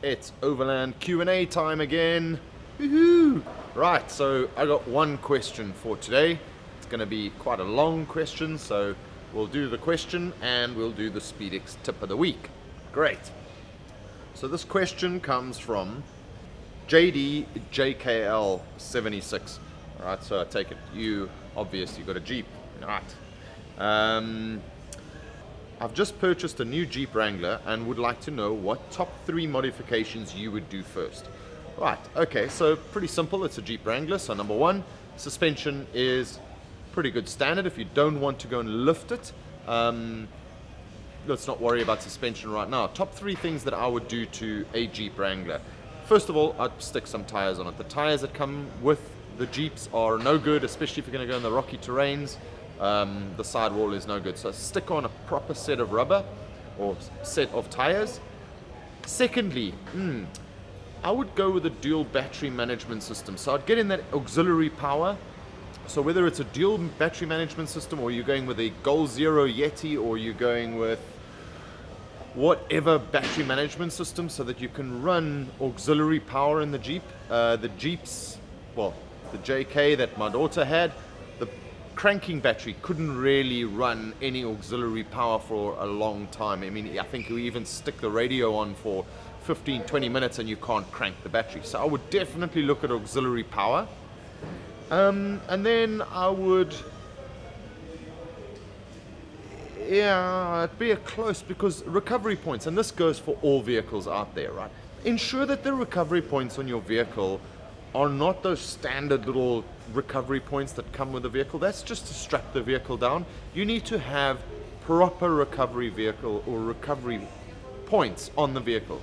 It's Overland Q&A time again. Woohoo! Right, so I got one question for today. It's going to be quite a long question, so we'll do the question and we'll do the SpeedX tip of the week. Great. So this question comes from JDJKL76. All right, so I take it you obviously got a Jeep. All right. I've just purchased a new Jeep Wrangler and would like to know what top 3 modifications you would do first. Right, okay, so pretty simple. It's a Jeep Wrangler. So number 1, suspension is pretty good standard. If you don't want to go and lift it, let's not worry about suspension right now. Top 3 things that I would do to a Jeep Wrangler. First of all, I'd stick some tires on it. The tires that come with the Jeeps are no good, especially if you're going to go in the rocky terrains. The sidewall is no good, so stick on a proper set of rubber or set of tires. Secondly, I would go with a dual battery management system. So I'd get in that auxiliary power. So whether it's a dual battery management system, or you're going with a Goal Zero Yeti, or you're going with whatever battery management system, so that you can run auxiliary power in the Jeep. The Jeeps, well, the JK that my daughter had, the cranking battery couldn't really run any auxiliary power for a long time. I mean, I think you even stick the radio on for 15-20 minutes and you can't crank the battery. So I would definitely look at auxiliary power. And then I would, yeah, it'd be a close, because recovery points, and this goes for all vehicles out there, right? Ensure that the recovery points on your vehicle are not those standard little recovery points that come with the vehicle. That's just to strap the vehicle down. You need to have proper recovery vehicle or recovery points on the vehicle,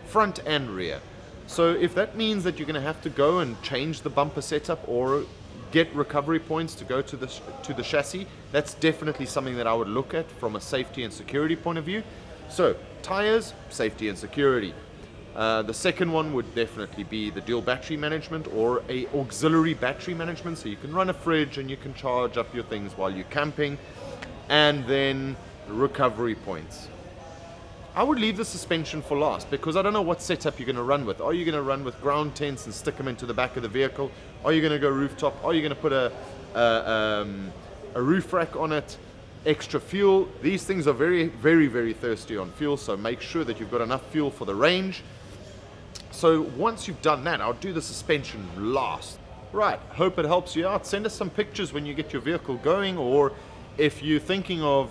front and rear. So if that means that you're going to have to go and change the bumper setup or get recovery points to go to the chassis, that's definitely something that I would look at from a safety and security point of view. So tires, safety and security. The second one would definitely be the dual battery management or a auxiliary battery management, so you can run a fridge and you can charge up your things while you're camping. And then recovery points. I would leave the suspension for last, because I don't know what setup you're going to run with. Are you going to run with ground tents and stick them into the back of the vehicle? Are you going to go rooftop? Are you going to put a roof rack on it? Extra fuel? These things are very, very, very thirsty on fuel, so make sure that you've got enough fuel for the range. So once you've done that, I'll do the suspension last. Right, hope it helps you out. Send us some pictures when you get your vehicle going, or if you're thinking of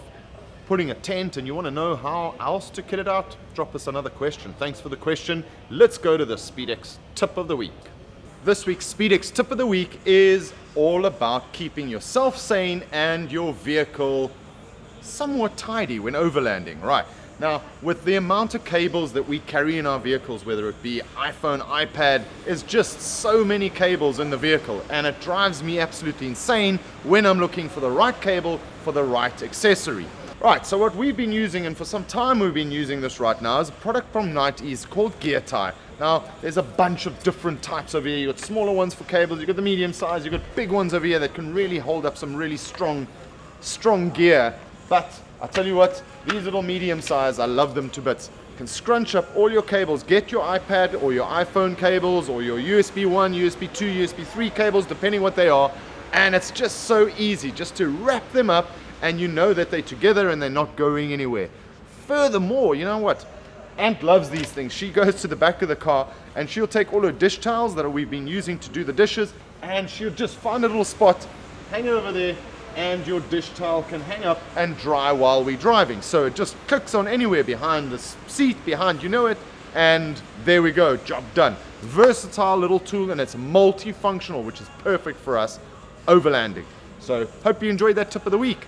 putting a tent and you want to know how else to kit it out, drop us another question. Thanks for the question. Let's go to the SpeedX tip of the week. This week's SpeedX tip of the week is all about keeping yourself sane and your vehicle somewhat tidy when overlanding. Right. Now, with the amount of cables that we carry in our vehicles, whether it be iPhone, iPad, is just so many cables in the vehicle, and it drives me absolutely insane when I'm looking for the right cable for the right accessory. Right, so what we've been using, and for some time we've been using this right now, is a product from NightEase called Gear Tie. Now, there's a bunch of different types over here. You've got smaller ones for cables, you've got the medium size, you've got big ones over here that can really hold up some really strong gear. But I tell you what, these little medium size, I love them to bits. You can scrunch up all your cables, get your iPad or your iPhone cables or your USB 1, USB 2, USB 3 cables, depending what they are, and it's just so easy just to wrap them up, and you know that they're together and they're not going anywhere. Furthermore, you know what? Ant loves these things. She goes to the back of the car and she'll take all her dish towels that we've been using to do the dishes, and she'll just find a little spot, hang it over there, and your dish towel can hang up and dry while we're driving. So it just clicks on anywhere behind the seat, behind, you know it, and there we go, job done. Versatile little tool, and it's multifunctional, which is perfect for us overlanding. So hope you enjoyed that tip of the week.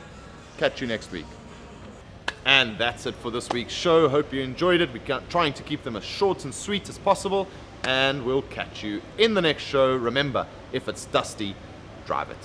Catch you next week. And that's it for this week's show. Hope you enjoyed it. We're trying to keep them as short and sweet as possible, and we'll catch you in the next show. Remember, if it's dusty, drive it.